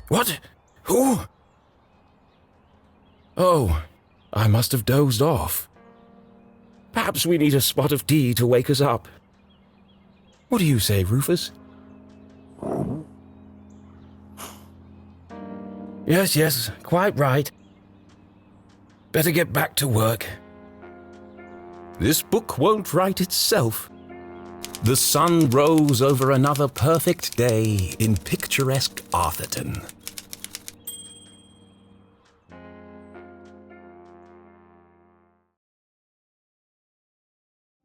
What? Who? Oh, I must have dozed off. Perhaps we need a spot of tea to wake us up. What do you say, Rufus? Yes, quite right. Better get back to work. This book won't write itself. The sun rose over another perfect day in picturesque Arthurton.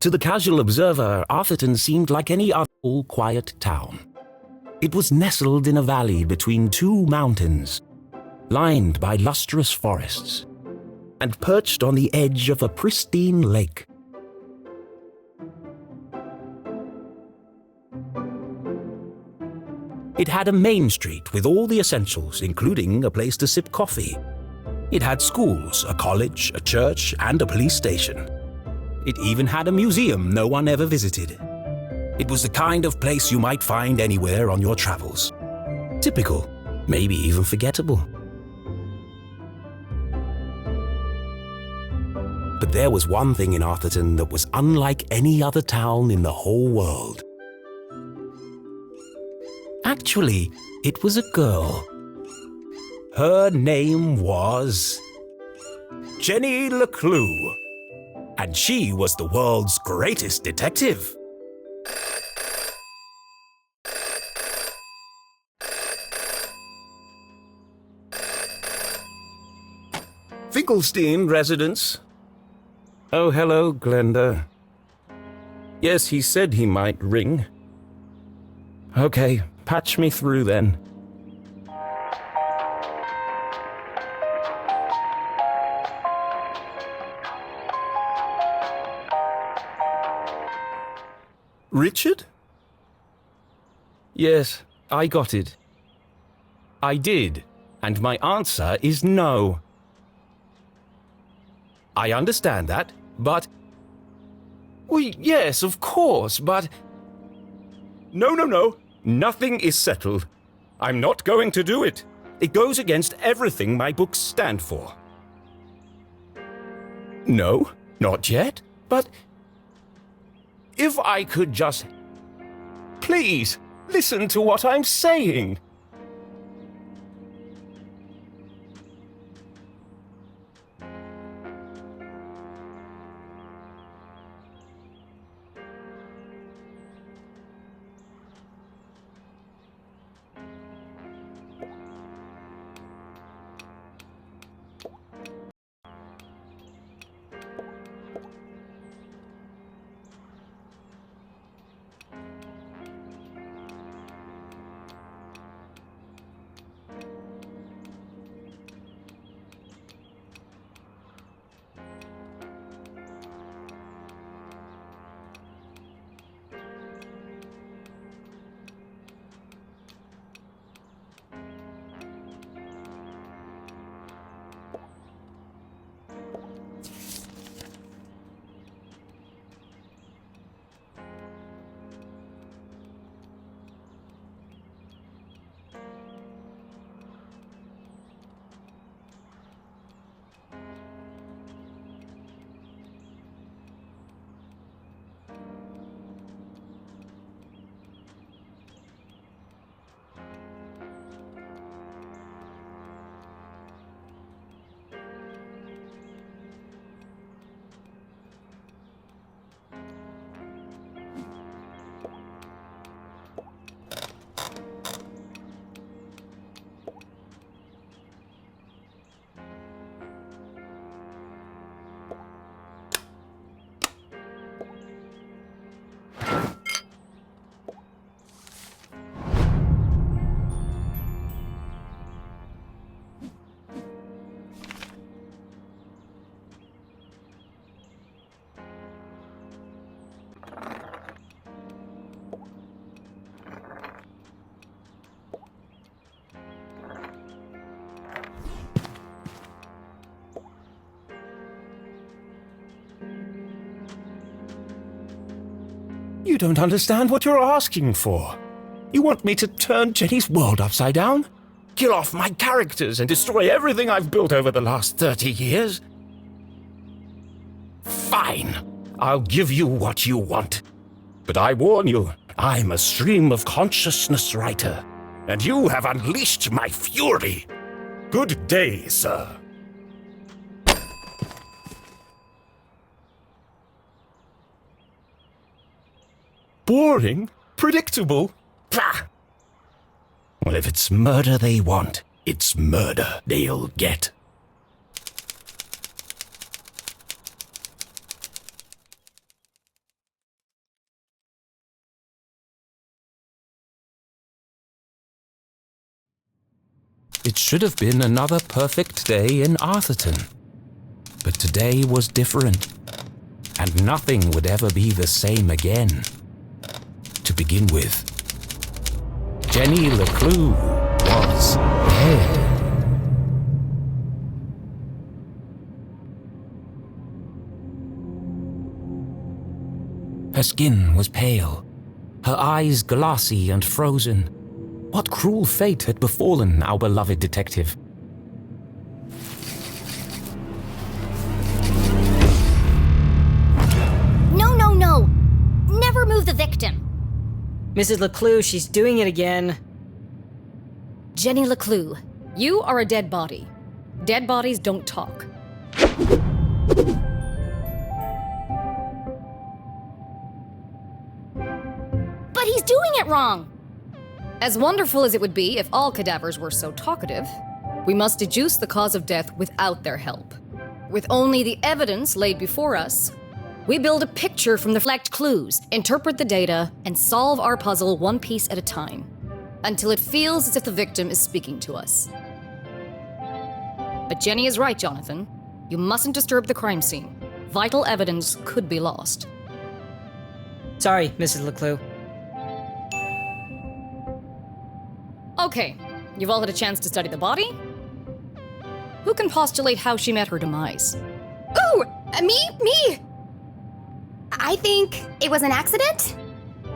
To the casual observer, Arthurton seemed like any other quiet town. It was nestled in a valley between two mountains, lined by lustrous forests, and perched on the edge of a pristine lake. It had a main street with all the essentials, including a place to sip coffee. It had schools, a college, a church, and a police station. It even had a museum no one ever visited. It was the kind of place you might find anywhere on your travels. Typical, maybe even forgettable. But there was one thing in Arthurton that was unlike any other town in the whole world. Actually, it was a girl. Her name was Jenny LeClue, and she was the world's greatest detective. Finkelstein residence. Oh, hello, Glenda. Yes, he said he might ring. Okay, patch me through then. Richard? Yes, I got it. I did, and my answer is no. I understand that, but... Well, yes, of course, but... No. Nothing is settled. I'm not going to do it. It goes against everything my books stand for. No, not yet, but... If I could just... Please, listen to what I'm saying. You don't understand what you're asking for. You want me to turn Jenny's world upside down? Kill off my characters and destroy everything I've built over the last 30 years? Fine, I'll give you what you want. But I warn you, I'm a stream of consciousness writer, and you have unleashed my fury. Good day, sir. Boring? Predictable? Pah! Well, if it's murder they want, it's murder they'll get. It should have been another perfect day in Arthurton. But today was different, and nothing would ever be the same again. To begin with, Jenny LeClue was dead. Her skin was pale, her eyes glassy and frozen. What cruel fate had befallen our beloved detective? No! Never move the victim! Mrs. LeClue, she's doing it again. Jenny LeClue, you are a dead body. Dead bodies don't talk. But he's doing it wrong! As wonderful as it would be if all cadavers were so talkative, we must deduce the cause of death without their help. With only the evidence laid before us, we build a picture from the reflect clues, interpret the data, and solve our puzzle one piece at a time, until it feels as if the victim is speaking to us. But Jenny is right, Jonathan. You mustn't disturb the crime scene. Vital evidence could be lost. Sorry, Mrs. LeClue. Okay, you've all had a chance to study the body? Who can postulate how she met her demise? Ooh! Me! I think it was an accident?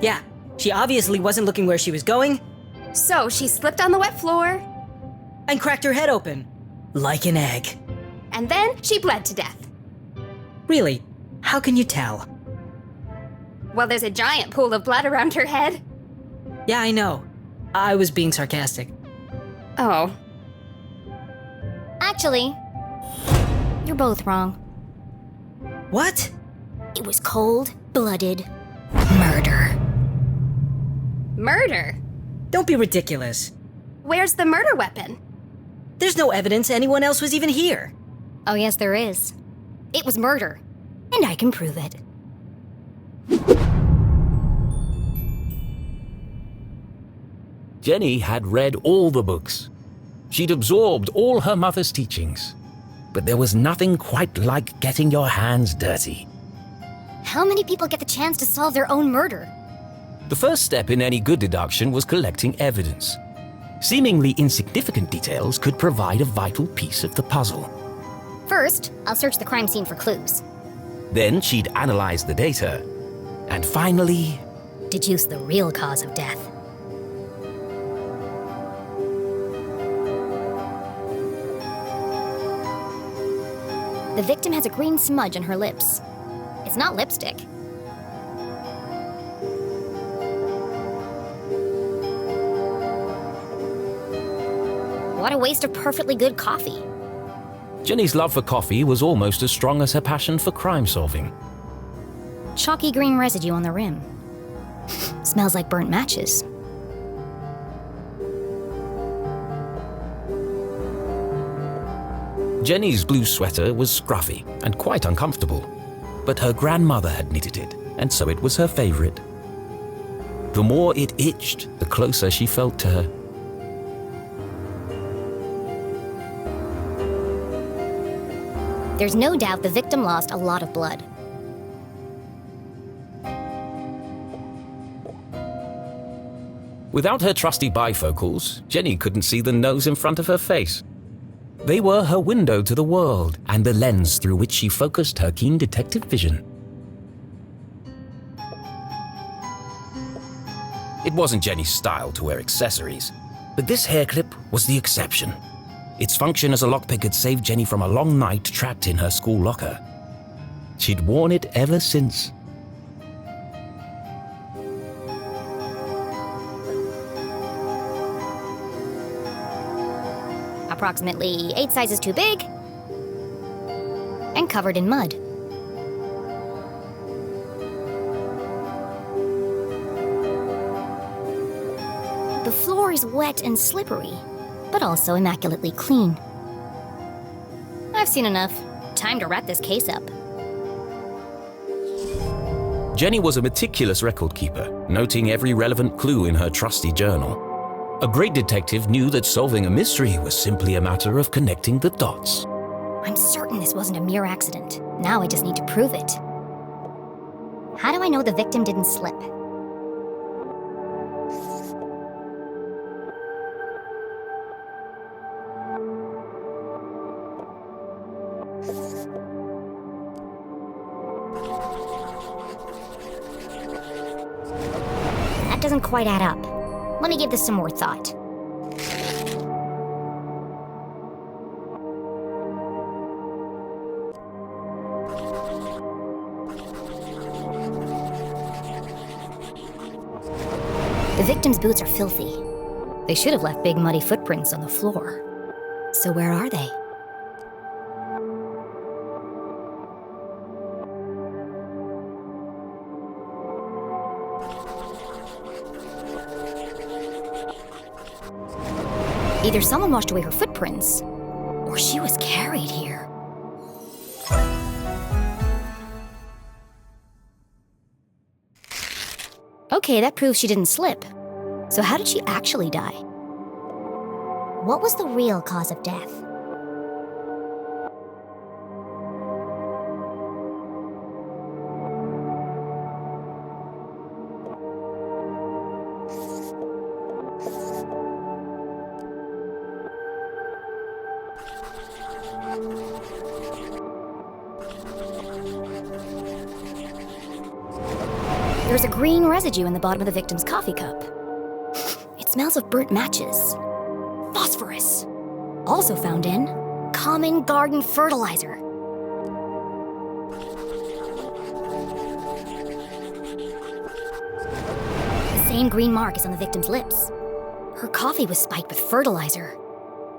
Yeah, she obviously wasn't looking where she was going So she slipped on the wet floor, and cracked her head open. Like an egg. and then she bled to death. Really? How can you tell? Well, there's a giant pool of blood around her head. Yeah, I know. I was being sarcastic. Oh. Actually, you're both wrong. What? It was cold-blooded murder. Murder? Don't be ridiculous. Where's the murder weapon? There's no evidence anyone else was even here. Oh yes, there is. It was murder, and I can prove it. Jenny had read all the books. She'd absorbed all her mother's teachings. But there was nothing quite like getting your hands dirty. How many people get the chance to solve their own murder? The first step in any good deduction was collecting evidence. Seemingly insignificant details could provide a vital piece of the puzzle. First, I'll search the crime scene for clues. Then she'd analyze the data. And finally, Deduce the real cause of death. The victim has a green smudge on her lips. It's not lipstick. What a waste of perfectly good coffee. Jenny's love for coffee was almost as strong as her passion for crime solving. Chalky green residue on the rim. Smells like burnt matches. Jenny's blue sweater was scruffy and quite uncomfortable, but her grandmother had knitted it, and so it was her favorite. The more it itched, the closer she felt to her. There's no doubt the victim lost a lot of blood. Without her trusty bifocals, Jenny couldn't see the nose in front of her face. They were her window to the world and the lens through which she focused her keen detective vision. It wasn't Jenny's style to wear accessories, But this hair clip was the exception. Its function as a lockpick had saved Jenny from a long night trapped in her school locker. She'd worn it ever since. Approximately 8 sizes too big, and covered in mud. The floor is wet and slippery, but also immaculately clean. I've seen enough. Time to wrap this case up. Jenny was a meticulous record keeper, noting every relevant clue in her trusty journal. A great detective knew that solving a mystery was simply a matter of connecting the dots. I'm certain this wasn't a mere accident. Now I just need to prove it. How do I know the victim didn't slip? That doesn't quite add up. Let me give this some more thought. The victim's boots are filthy. They should have left big muddy footprints on the floor. So where are they? Either someone washed away her footprints, or she was carried here. Okay, that proves she didn't slip. So how did she actually die? What was the real cause of death? There's a green residue in the bottom of the victim's coffee cup. It smells of burnt matches. Phosphorus. Also found in common garden fertilizer. The same green mark is on the victim's lips. Her coffee was spiked with fertilizer.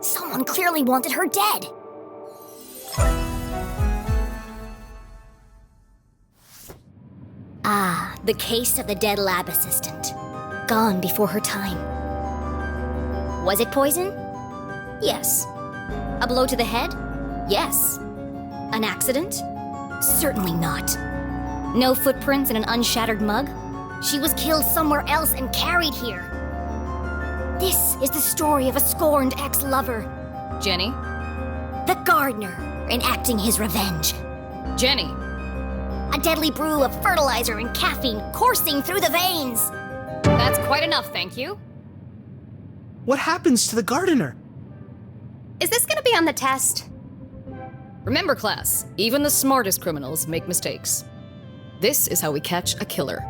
Someone clearly wanted her dead. Ah, the case of the dead lab assistant. Gone before her time. Was it poison? Yes. A blow to the head? Yes. An accident? Certainly not. No footprints in an unshattered mug? She was killed somewhere else and carried here. This is the story of a scorned ex-lover. Jenny? The gardener enacting his revenge. Jenny! A deadly brew of fertilizer and caffeine coursing through the veins. That's quite enough, thank you. What happens to the gardener? Is this gonna be on the test? Remember, class, even the smartest criminals make mistakes. This is how we catch a killer.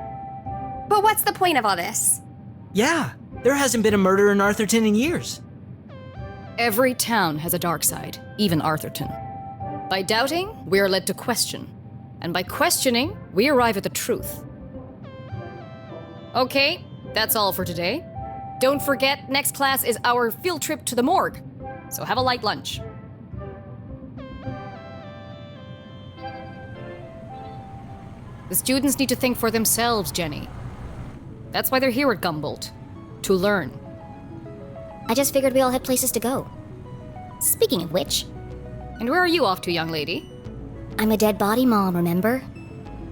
But what's the point of all this? Yeah, there hasn't been a murder in Arthurton in years. Every town has a dark side, even Arthurton. By doubting, we are led to question. And by questioning, we arrive at the truth. Okay, that's all for today. Don't forget, next class is our field trip to the morgue. So have a light lunch. The students need to think for themselves, Jenny. That's why they're here at Gumboldt. To learn. I just figured we all had places to go. Speaking of which, And where are you off to, young lady? I'm a dead body mom, remember?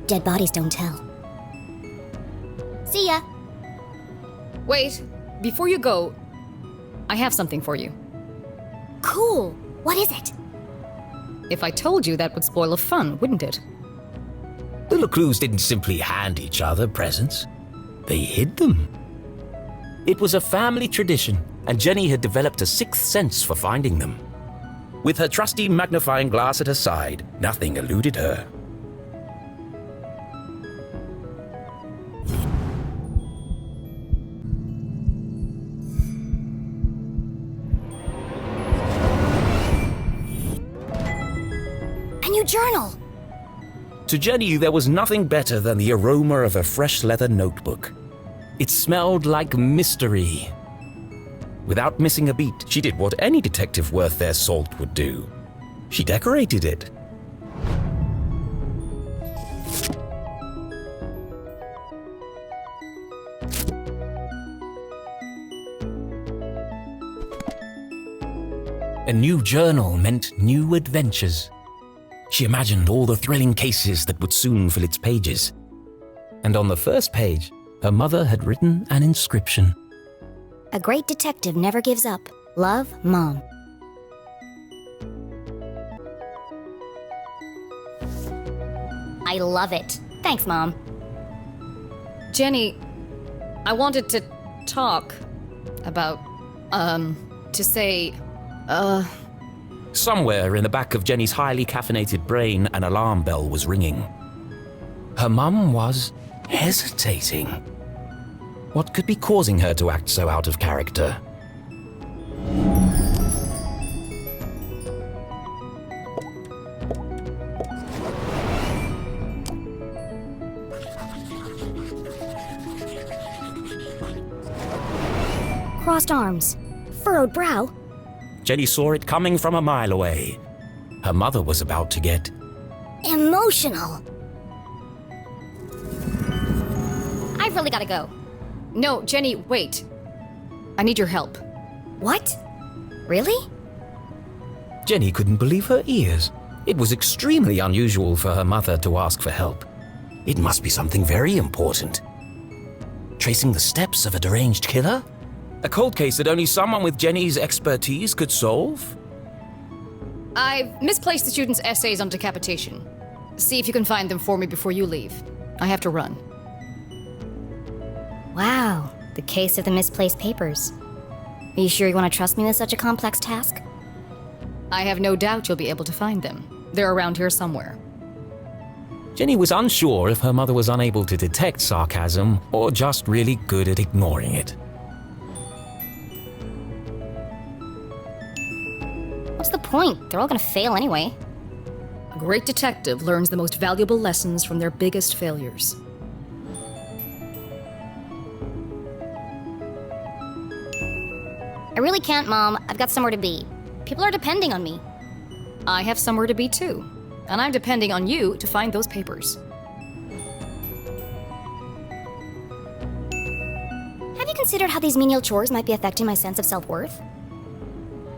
Dead bodies don't tell. See ya. Wait, before you go, I have something for you. Cool. What is it? If I told you, that would spoil the fun, wouldn't it? The LeClues didn't simply hand each other presents. They hid them. It was a family tradition, and Jenny had developed a sixth sense for finding them. With her trusty magnifying glass at her side, nothing eluded her. new journal! To Jenny, there was nothing better than the aroma of a fresh leather notebook. It smelled like mystery. Without missing a beat, she did what any detective worth their salt would do. She decorated it. A new journal meant new adventures. She imagined all the thrilling cases that would soon fill its pages. And on the first page, her mother had written an inscription. A great detective never gives up. Love, Mom. I love it. Thanks, Mom. Jenny, I wanted to talk about, to say, Somewhere in the back of Jenny's highly caffeinated brain, an alarm bell was ringing. Her mum was hesitating. What could be causing her to act so out of character? Crossed arms. Furrowed brow. Jenny saw it coming from a mile away. Her mother was about to get Emotional. I've really gotta go. no, Jenny, wait. I need your help. What? Really? Jenny couldn't believe her ears. It was extremely unusual for her mother to ask for help. It must be something very important. Tracing the steps of a deranged killer? A cold case that only someone with Jenny's expertise could solve? I've misplaced the students' essays on decapitation. See if you can find them for me before you leave. I have to run. Wow, the case of the misplaced papers. Are you sure you want to trust me with such a complex task? I have no doubt you'll be able to find them. They're around here somewhere. Jenny was unsure if her mother was unable to detect sarcasm or just really good at ignoring it. What's the point? They're all gonna fail anyway. A great detective learns the most valuable lessons from their biggest failures. I really can't, Mom. I've got somewhere to be. People are depending on me. I have somewhere to be too, and I'm depending on you to find those papers. Have you considered how these menial chores might be affecting my sense of self-worth?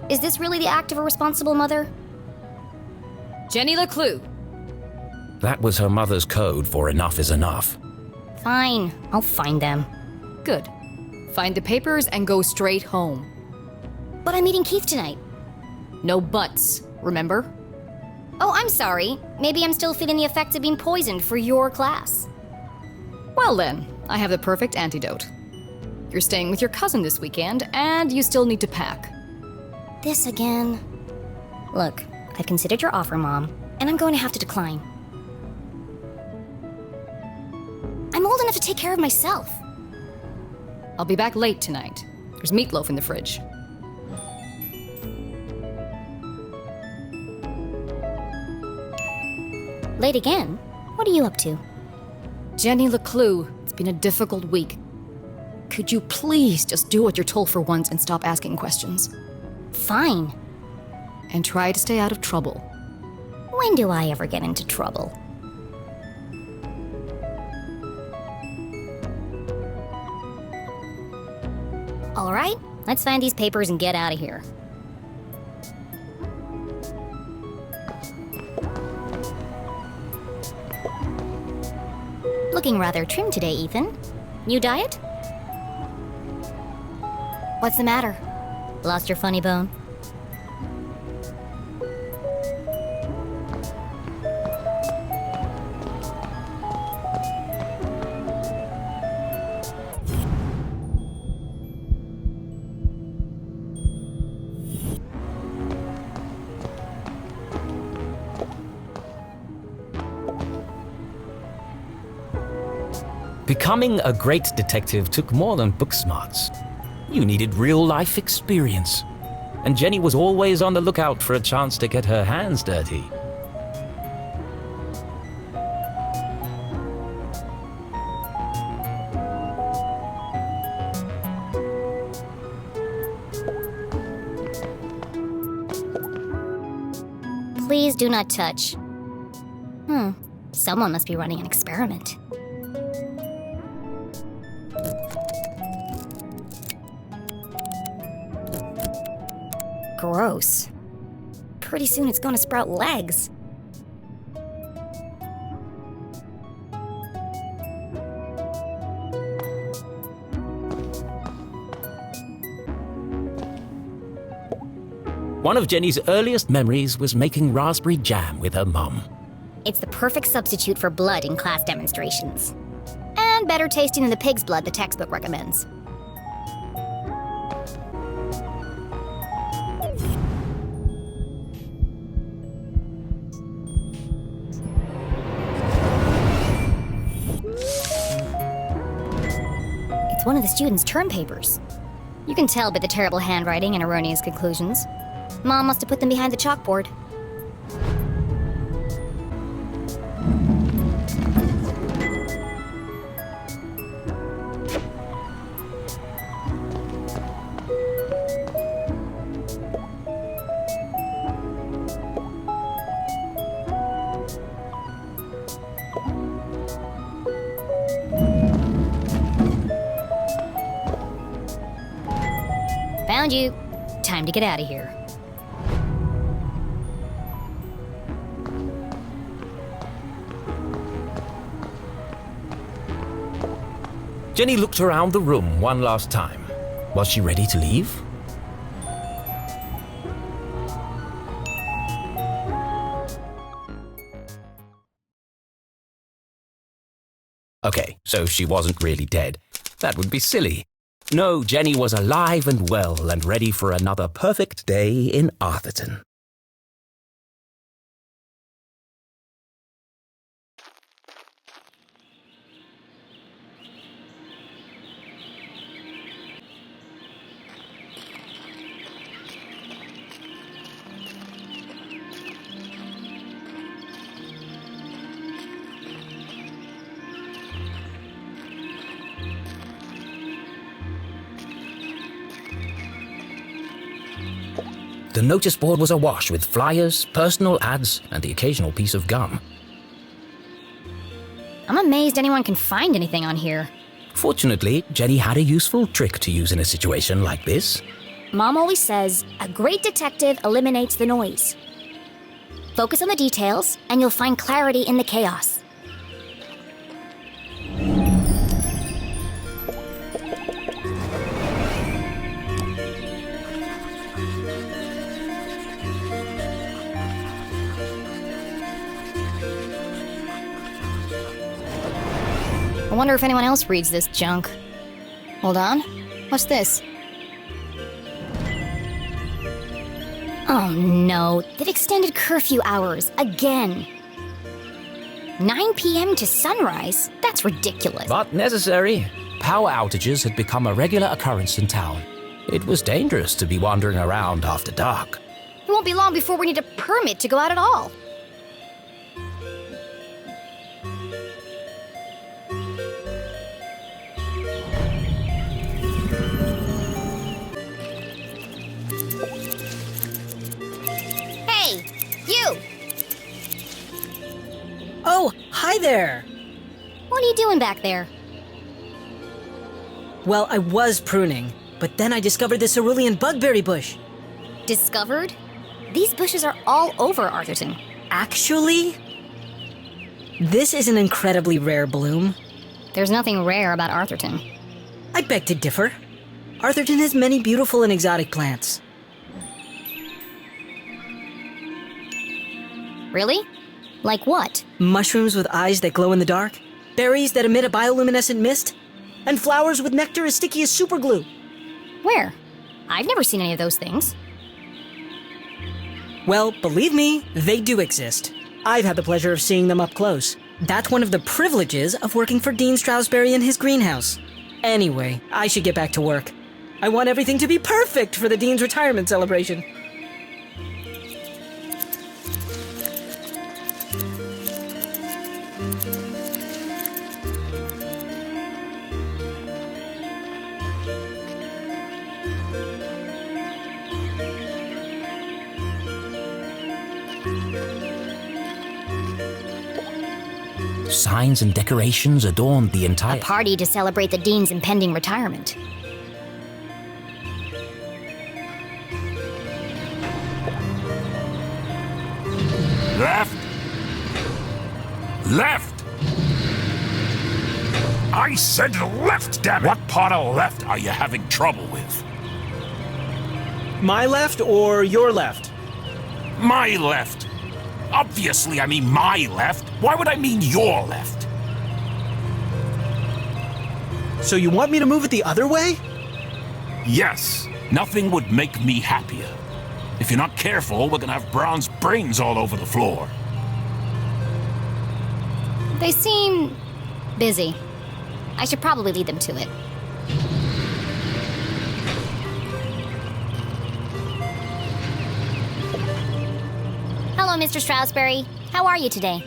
Is this really the act of a responsible mother? Jenny LeClue. That was her mother's code for enough is enough. Fine, I'll find them. Good. Find the papers and go straight home. But I'm meeting Keith tonight. No buts, remember? Oh, I'm sorry. Maybe I'm still feeling the effects of being poisoned for your class. Well then, I have the perfect antidote. You're staying with your cousin this weekend, and you still need to pack. This again. Look, I've considered your offer, Mom, and I'm going to have to decline. I'm old enough to take care of myself. I'll be back late tonight. There's meatloaf in the fridge. Late again? What are you up to? Jenny LeClue, it's been a difficult week. Could you please just do what you're told for once and stop asking questions? Fine. And try to stay out of trouble. When do I ever get into trouble? All right, let's find these papers and get out of here. Looking rather trim today, Ethan. New diet? What's the matter? Lost your funny bone? Becoming a great detective took more than book smarts. You needed real-life experience. And Jenny was always on the lookout for a chance to get her hands dirty. Please do not touch. Someone must be running an experiment. Gross. Pretty soon it's gonna sprout legs. One of Jenny's earliest memories was making raspberry jam with her mum. It's the perfect substitute for blood in class demonstrations. And better tasting than the pig's blood the textbook recommends. It's one of the students' term papers. You can tell by the terrible handwriting and erroneous conclusions. Mom must have put them behind the chalkboard. Found you. Time to get out of here. Jenny looked around the room one last time. Was she ready to leave? Okay, so she wasn't really dead. That would be silly. No, Jenny was alive and well and ready for another perfect day in Arthurton. The notice board was awash with flyers, personal ads, and the occasional piece of gum. I'm amazed anyone can find anything on here. Fortunately, Jenny had a useful trick to use in a situation like this. Mom always says, a great detective eliminates the noise. Focus on the details, and you'll find clarity in the chaos. I wonder if anyone else reads this junk. Hold on. What's this? Oh no, they've extended curfew hours again. 9 p.m. to sunrise? That's ridiculous. But necessary. Power outages had become a regular occurrence in town. It was dangerous to be wandering around after dark. It won't be long before we need a permit to go out at all. Hey, you! Oh, hi there! What are you doing back there? Well, I was pruning, but then I discovered this cerulean bugberry bush. Discovered? These bushes are all over Arthurton. Actually, this is an incredibly rare bloom. There's nothing rare about Arthurton. I beg to differ. Arthurton has many beautiful and exotic plants. Really? Like what? Mushrooms with eyes that glow in the dark, berries that emit a bioluminescent mist, and flowers with nectar as sticky as superglue. Where? I've never seen any of those things. Well, believe me, they do exist. I've had the pleasure of seeing them up close. That's one of the privileges of working for Dean Stroudsbury in his greenhouse. Anyway, I should get back to work. I want everything to be perfect for the Dean's retirement celebration. Signs and decorations adorned the entire... A party to celebrate the dean's impending retirement. Left! Left! I said left, damn it! What part of left are you having trouble with? My left or your left? My left. Obviously, I mean my left. Why would I mean your left? So you want me to move it the other way? Yes. Nothing would make me happier. If you're not careful, we're gonna have Braun's brains all over the floor. They seem busy. I should probably lead them to it. Hello, Mr. Stroudsbury. How are you today?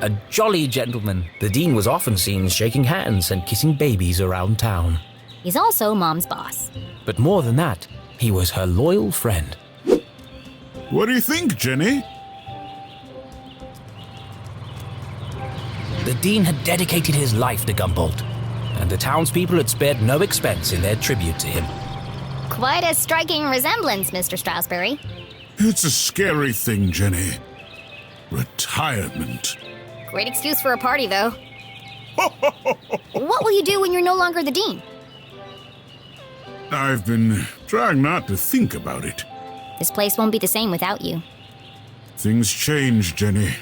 A jolly gentleman, the dean was often seen shaking hands and kissing babies around town. He's also Mom's boss. But more than that, he was her loyal friend. What do you think, Jenny? The dean had dedicated his life to Gumboldt, and the townspeople had spared no expense in their tribute to him. Quite a striking resemblance, Mr. Stroudsbury. It's a scary thing, Jenny. Retirement. Great excuse for a party, though. What will you do when you're no longer the dean? I've been trying not to think about it. This place won't be the same without you. Things change, Jenny.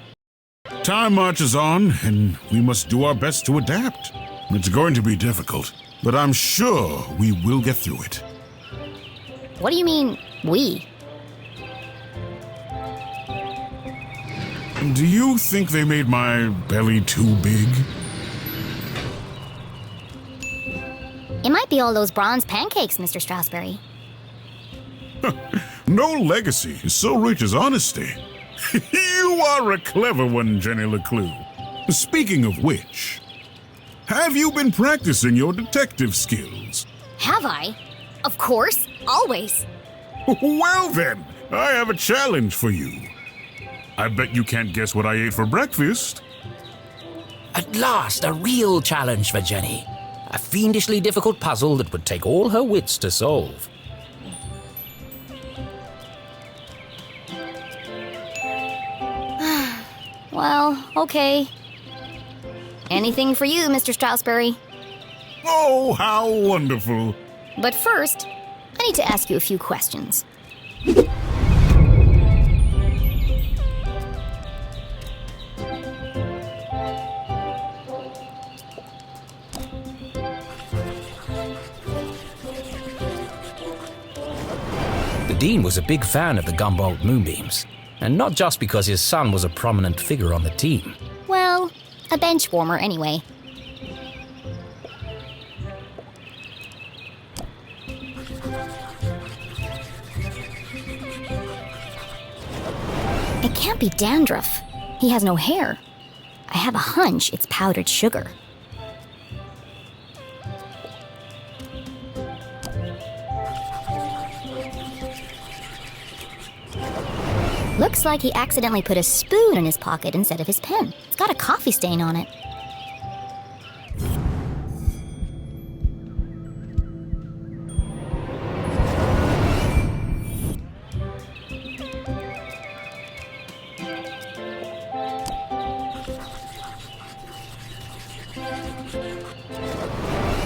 Time marches on, and we must do our best to adapt. It's going to be difficult, but I'm sure we will get through it. What do you mean, we? Do you think they made my belly too big? It might be all those bronze pancakes, Mr. Stroudsbury. No legacy is so rich as honesty. You are a clever one, Jenny LeClue. Speaking of which, have you been practicing your detective skills? Have I? Of course, always. Well then, I have a challenge for you. I bet you can't guess what I ate for breakfast. At last, a real challenge for Jenny. A fiendishly difficult puzzle that would take all her wits to solve. Well, okay. Anything for you, Mr. Stroudsbury. Oh, how wonderful. But first, I need to ask you a few questions. The dean was a big fan of the Gumboldt moonbeams, and not just because his son was a prominent figure on the team. Well, a bench warmer anyway. It can't be dandruff. He has no hair. I have a hunch it's powdered sugar. Looks like he accidentally put a spoon in his pocket instead of his pen. It's got a coffee stain on it.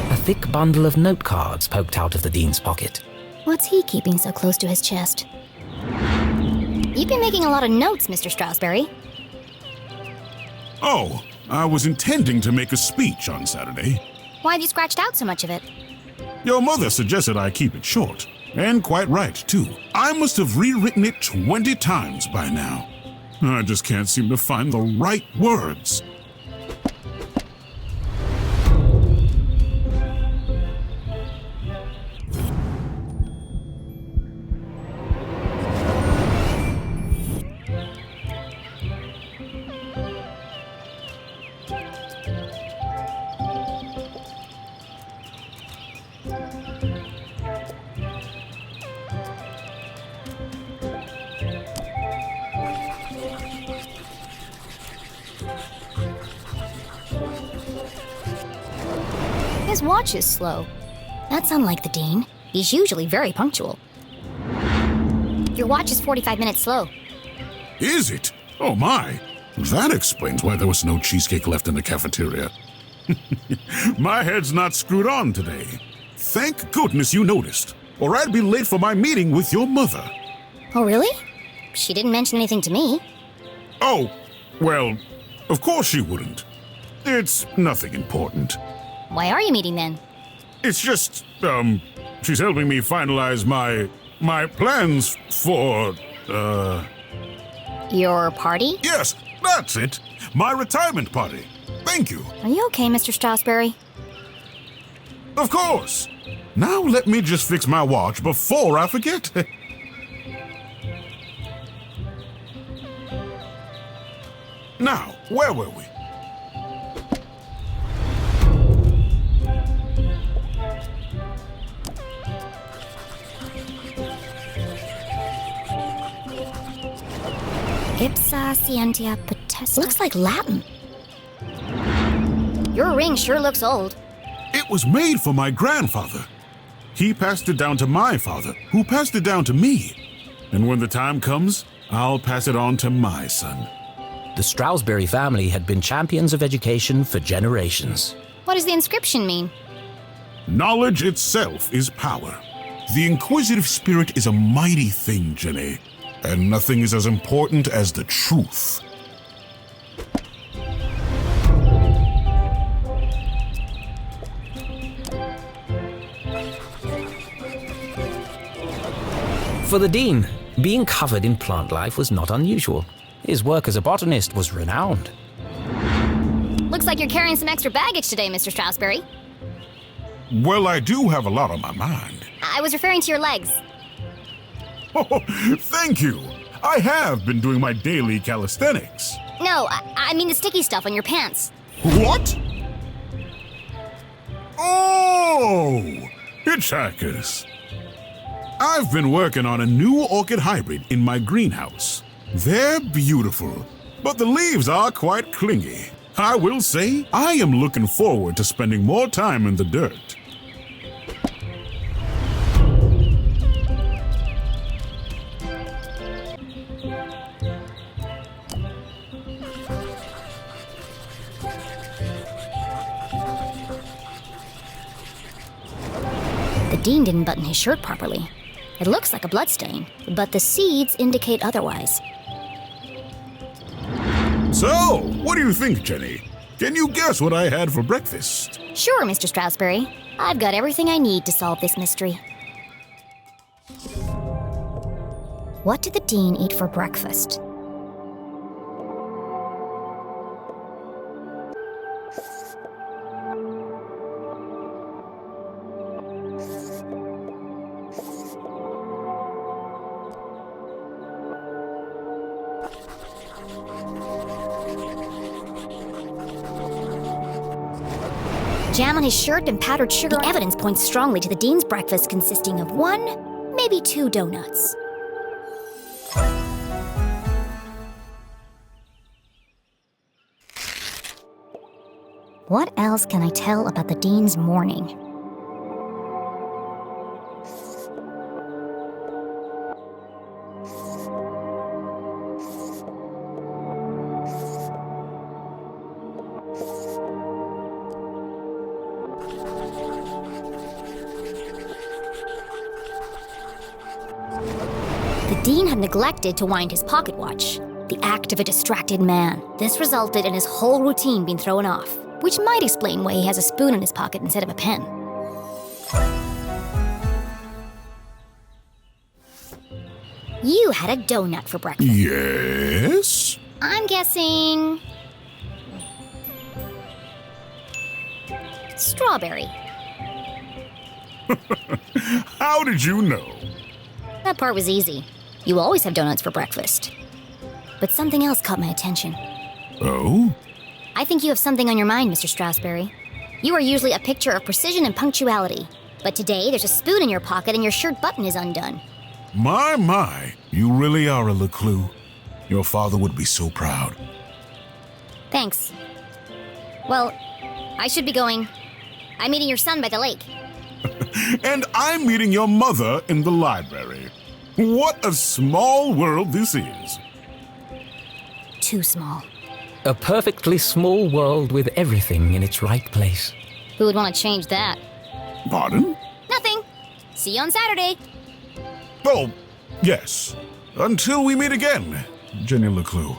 A thick bundle of note cards poked out of the dean's pocket. What's he keeping so close to his chest? You've been making a lot of notes, Mr. Stroudsbury. Oh, I was intending to make a speech on Saturday. Why have you scratched out so much of it? Your mother suggested I keep it short. And quite right, too. I must have rewritten it 20 times by now. I just can't seem to find the right words. His watch is slow. That's unlike the Dean. He's usually very punctual. Your watch is 45 minutes slow. Is it? Oh my. That explains why there was no cheesecake left in the cafeteria. My head's not screwed on today. Thank goodness you noticed, or I'd be late for my meeting with your mother. Oh, really? She didn't mention anything to me. Oh, well, of course she wouldn't. It's nothing important. Why are you meeting then? It's just, she's helping me finalize my plans for, Your party? Yes, that's it. My retirement party. Thank you. Are you okay, Mr. Strasberry? Of course. Now let me just fix my watch before I forget. Now, where were we? Ipsa scientia potesta. Looks like Latin. Your ring sure looks old. It was made for my grandfather. He passed it down to my father, who passed it down to me. And when the time comes, I'll pass it on to my son. The Stroudsbury family had been champions of education for generations. What does the inscription mean? Knowledge itself is power. The inquisitive spirit is a mighty thing, Jenny. And nothing is as important as the truth. For the Dean, being covered in plant life was not unusual. His work as a botanist was renowned. Looks like you're carrying some extra baggage today, Mr. Strasberry. Well, I do have a lot on my mind. I was referring to your legs. Oh, thank you. I have been doing my daily calisthenics. No, I mean the sticky stuff on your pants. What? Oh, hitchhikers. I've been working on a new orchid hybrid in my greenhouse. They're beautiful, but the leaves are quite clingy. I will say, I am looking forward to spending more time in the dirt. The Dean didn't button his shirt properly. It looks like a bloodstain, but the seeds indicate otherwise. So, what do you think, Jenny? Can you guess what I had for breakfast? Sure, Mr. Strasberry. I've got everything I need to solve this mystery. What did the Dean eat for breakfast? Jam on his shirt and powdered sugar. The evidence points strongly to the Dean's breakfast consisting of 1, maybe 2 donuts. What else can I tell about the Dean's morning? The Dean had neglected to wind his pocket watch, the act of a distracted man. This resulted in his whole routine being thrown off, which might explain why he has a spoon in his pocket instead of a pen. You had a donut for breakfast. Yes? I'm guessing... strawberry. How did you know? That part was easy. You always have donuts for breakfast. But something else caught my attention. Oh? I think you have something on your mind, Mr. Strasberry. You are usually a picture of precision and punctuality. But today, there's a spoon in your pocket and your shirt button is undone. My, you really are a LeClue. Your father would be so proud. Thanks. Well, I should be going. I'm meeting your son by the lake. And I'm meeting your mother in the library. What a small world this is. Too small. A perfectly small world with everything in its right place. Who would want to change that? Pardon? Nothing. See you on Saturday. Oh, yes. Until we meet again, Jenny LeClue.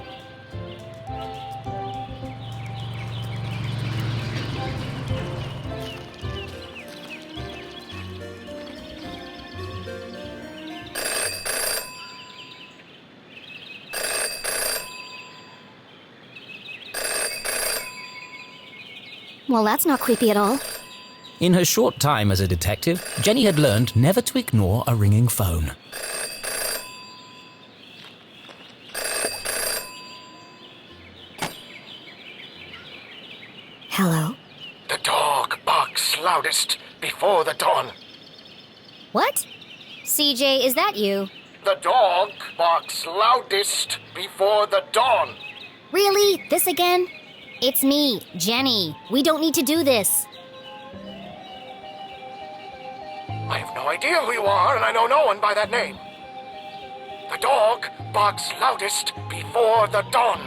Well, that's not creepy at all. In her short time as a detective, Jenny had learned never to ignore a ringing phone. Hello? The dog barks loudest before the dawn. What? CJ, is that you? The dog barks loudest before the dawn. Really? This again? It's me, Jenny. We don't need to do this. I have no idea who you are, and I know no one by that name. The dog barks loudest before the dawn.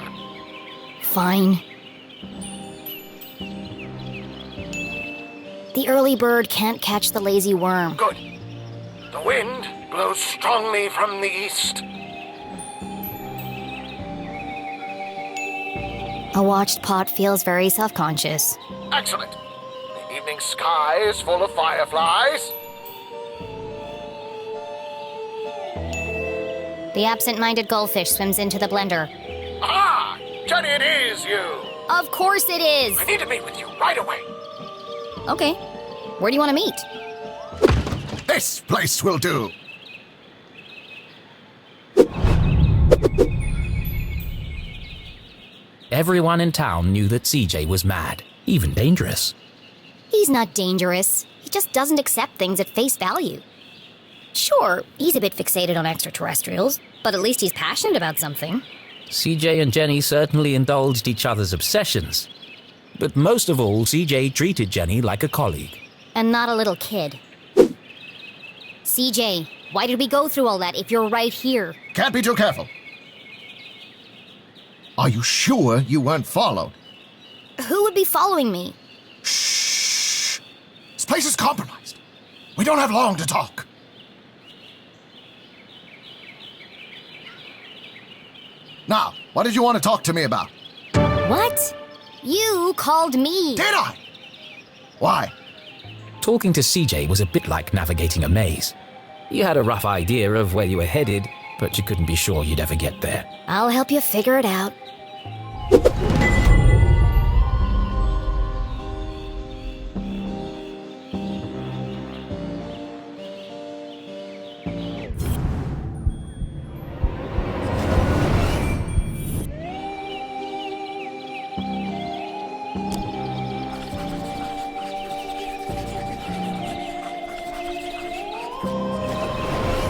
Fine. The early bird can't catch the lazy worm. Good. The wind blows strongly from the east. A watched pot feels very self-conscious. Excellent. The evening sky is full of fireflies. The absent-minded goldfish swims into the blender. Ah! Jenny, it is you! Of course it is! I need to meet with you right away. Okay. Where do you want to meet? This place will do. Everyone in town knew that CJ was mad, even dangerous. He's not dangerous. He just doesn't accept things at face value. Sure, he's a bit fixated on extraterrestrials, but at least he's passionate about something. CJ and Jenny certainly indulged each other's obsessions. But most of all, CJ treated Jenny like a colleague. And not a little kid. CJ, why did we go through all that if you're right here? Can't be too careful. Are you sure you weren't followed? Who would be following me? Shh! This place is compromised. We don't have long to talk. Now, what did you want to talk to me about? What? You called me. Did I? Why? Talking to CJ was a bit like navigating a maze. You had a rough idea of where you were headed, but you couldn't be sure you'd ever get there. I'll help you figure it out.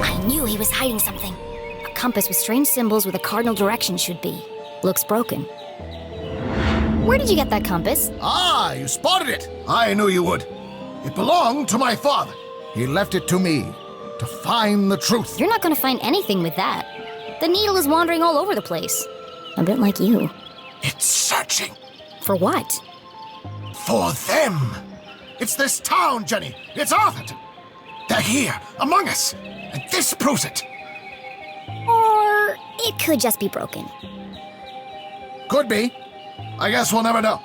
I knew he was hiding something. A compass with strange symbols where the cardinal direction should be. Looks broken. Where did you get that compass? Ah, you spotted it. I knew you would. It belonged to my father. He left it to me to find the truth. You're not going to find anything with that. The needle is wandering all over the place. A bit like you. It's searching For what? for them. It's this town, Jenny. It's Arthurton. They're here, among us, and this proves it. Or it could just be broken. Could be. I guess we'll never know.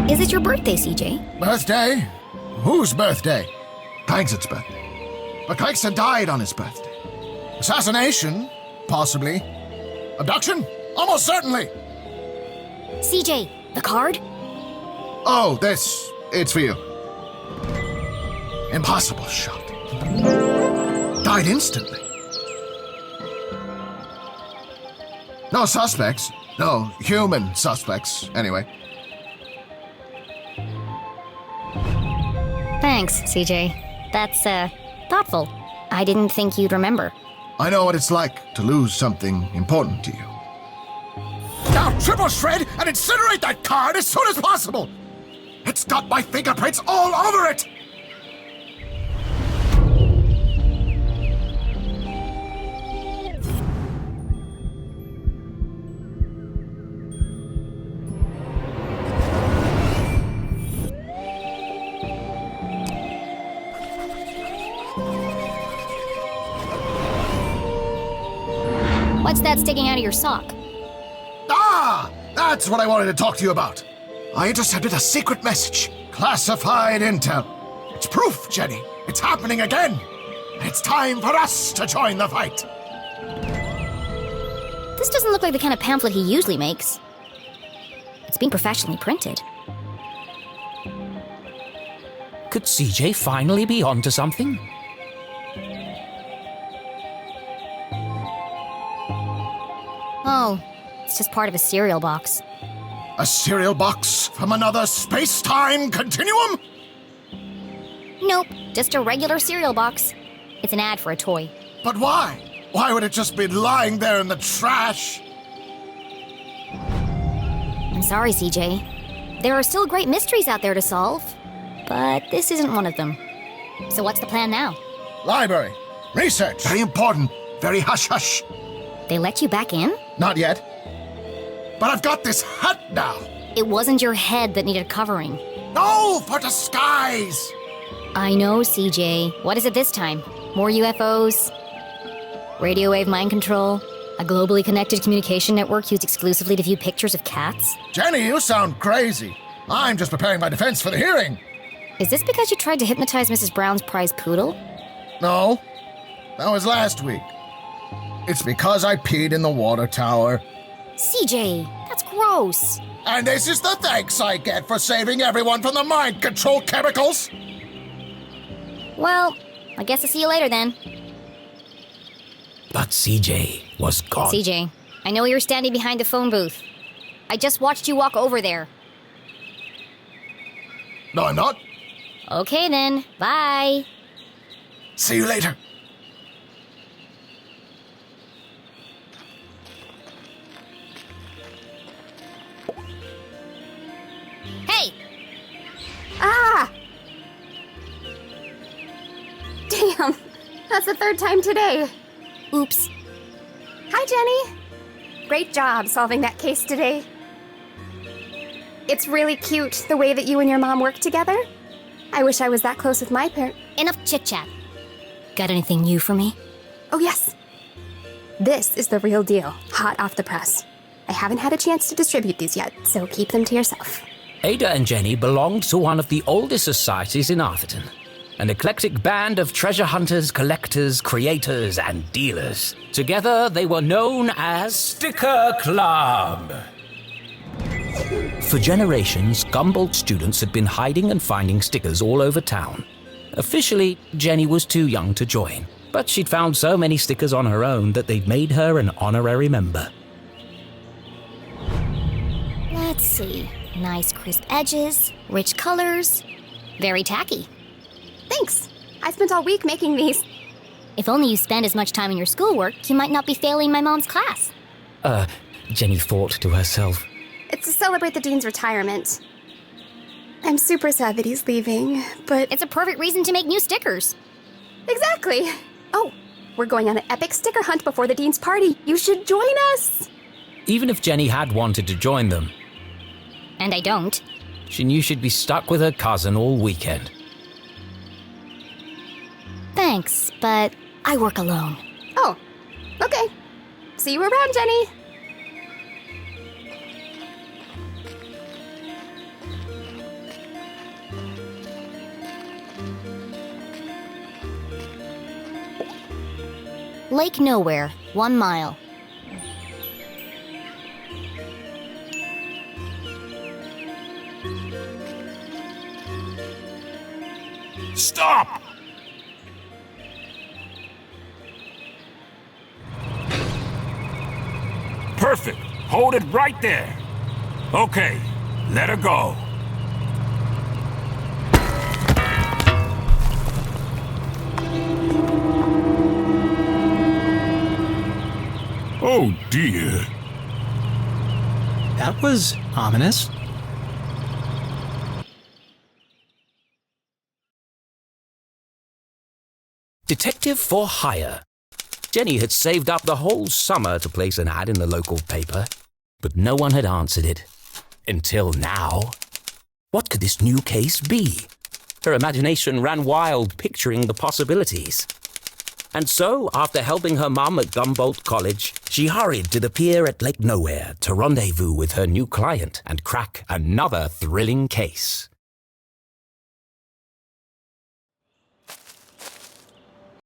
Is it your birthday, CJ? Birthday? Whose birthday? Clankson's birthday. But Clankson died on his birthday. Assassination? Possibly. Abduction? Almost certainly. CJ, the card? Oh, it's for you. Impossible shot. Died instantly. No suspects. No human suspects, anyway. Thanks, CJ. That's, thoughtful. I didn't think you'd remember. I know what it's like to lose something important to you. Now triple shred and incinerate that card as soon as possible! It's got my fingerprints all over it! What's that sticking out of your sock? Ah! That's what I wanted to talk to you about. I intercepted a secret message. Classified intel. It's proof, Jenny. It's happening again. It's time for us to join the fight. This doesn't look like the kind of pamphlet he usually makes. It's being professionally printed. Could CJ finally be onto something? Oh, it's just part of a cereal box. A cereal box from another space-time continuum? Nope, just a regular cereal box. It's an ad for a toy. But why? Why would it just be lying there in the trash? I'm sorry, CJ. There are still great mysteries out there to solve, but this isn't one of them. So what's the plan now? Library. Research. Very important. Very hush-hush. They let you back in? Not yet. But I've got this hat now. It wasn't your head that needed covering. No, for disguise. I know, CJ. What is it this time? More UFOs? Radio wave mind control? A globally connected communication network used exclusively to view pictures of cats? Jenny, you sound crazy. I'm just preparing my defense for the hearing. Is this because you tried to hypnotize Mrs. Brown's prize poodle? No, that was last week. It's because I peed in the water tower. CJ, that's gross. And this is the thanks I get for saving everyone from the mind control chemicals? Well, I guess I'll see you later then. But CJ was gone. CJ, I know you're standing behind the phone booth. I just watched you walk over there. No, I'm not. Okay then, bye. See you later. Hey! Ah! Damn, that's the third time today. Oops. Hi, Jenny. Great job solving that case today. It's really cute the way that you and your mom work together. I wish I was that close with my parent. Enough chit-chat. Got anything new for me? Oh, yes. This is the real deal, hot off the press. I haven't had a chance to distribute these yet, so keep them to yourself. Ada and Jenny belonged to one of the oldest societies in Arthurton. An eclectic band of treasure hunters, collectors, creators, and dealers. Together, they were known as Sticker Club. For generations, Gumboldt students had been hiding and finding stickers all over town. Officially, Jenny was too young to join, but she'd found so many stickers on her own that they'd made her an honorary member. Let's see. Nice crisp edges, rich colors. Very tacky. Thanks. I spent all week making these. If only you spend as much time in your schoolwork, you might not be failing my mom's class. Jenny thought to herself. It's to celebrate the dean's retirement. I'm super sad that he's leaving, but... It's a perfect reason to make new stickers. Exactly. Oh, we're going on an epic sticker hunt before the dean's party. You should join us. Even if Jenny had wanted to join them, And I don't. she knew she'd be stuck with her cousin all weekend. Thanks, but I work alone. Oh, okay. See you around, Jenny. Lake Nowhere, 1 mile. Stop! Perfect. Hold it right there. Okay, let her go. Oh dear. That was ominous. Detective for hire. Jenny had saved up the whole summer to place an ad in the local paper, but no one had answered it. Until now. What could this new case be? Her imagination ran wild, picturing the possibilities. And so, after helping her mum at Gumboldt College, she hurried to the pier at Lake Nowhere to rendezvous with her new client and crack another thrilling case.